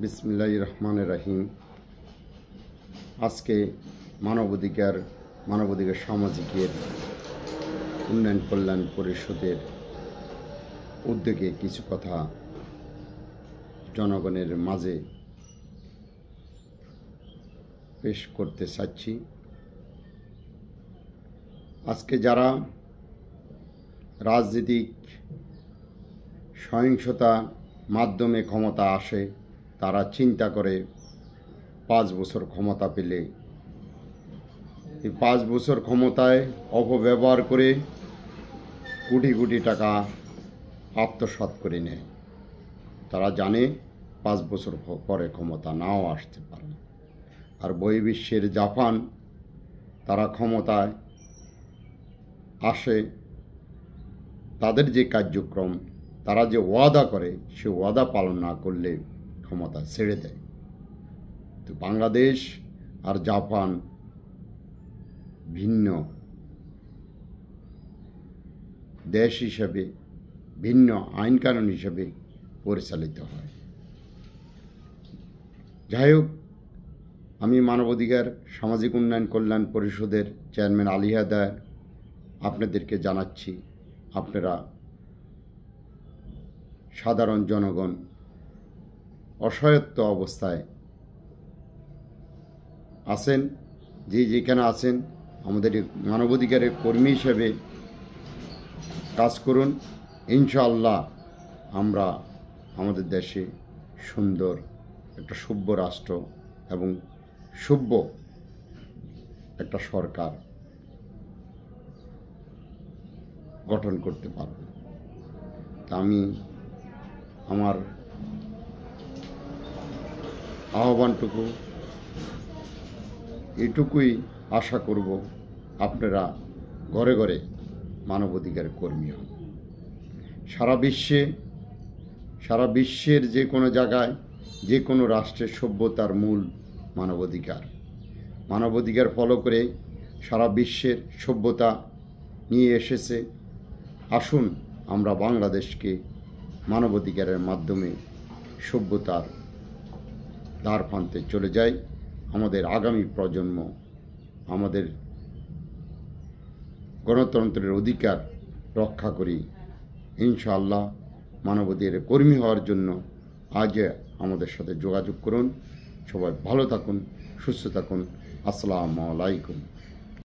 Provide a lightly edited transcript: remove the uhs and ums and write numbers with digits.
বিসমিল্লাহির রহমানির রহিম। আজকে মানবাধিকার সামাজিকের উন্নয়ন কল্যাণ পরিষদের উদ্যোগে কিছু কথা জনগণের মাঝে পেশ করতে চাচ্ছি। আজকে যারা রাজনৈতিক সহিংসতার মাধ্যমে ক্ষমতা আসে তারা চিন্তা করে 5 বছর ক্ষমতা পেলে এই 5 বছর ক্ষমতায় অপব্যবহার করে কোটি কোটি টাকা আত্মসাৎ করে নেয়। তারা জানে 5 বছর পরে ক্ষমতা নাও আসতে পারে। আর বহির্বিশ্বের জাপান তারা ক্ষমতায় আসে, তাদের যে কার্যক্রম তারা যে ওয়াদা করে সে ওয়াদা পালন না করলে ক্ষমতা ছেড়ে দেয়। তো বাংলাদেশ আর জাপান ভিন্ন দেশ হিসেবে, ভিন্ন আইন কানুন হিসেবে পরিচালিত হয়। যাই হোক, আমি মানবাধিকার সামাজিক উন্নয়ন কল্যাণ পরিষদের চেয়ারম্যান আলী হায়দার আপনাদেরকে জানাচ্ছি, আপনারা সাধারণ জনগণ অসহায়ত্ব অবস্থায় আছেন, যে যেখানে আছেন আমাদের মানবাধিকারের কর্মী হিসেবে কাজ করুন। ইনশাআল্লাহ আমরা আমাদের দেশে সুন্দর একটা সভ্য রাষ্ট্র এবং সভ্য একটা সরকার গঠন করতে পারব। তা আমি আমার আহ্বানটুকু এটুকুই আশা করব, আপনারা ঘরে ঘরে মানবাধিকার কর্মী হন। সারা বিশ্বের যে কোনো জায়গায়, যে কোনো রাষ্ট্রের সভ্যতার মূল মানবাধিকার ফলো করে সারা বিশ্বের সভ্যতা নিয়ে এসেছে। আসুন আমরা বাংলাদেশকে মানবাধিকারের মাধ্যমে সভ্যতার দ্বারপ্রান্তে চলে যাই। আমাদের আগামী প্রজন্ম আমাদের গণতন্ত্রের অধিকার রক্ষা করি। ইনশাআল্লাহ মানবাধিকারের কর্মী হওয়ার জন্য আজ আমাদের সাথে যোগাযোগ করুন। সবাই ভালো থাকুন, সুস্থ থাকুন। আসসালামু আলাইকুম।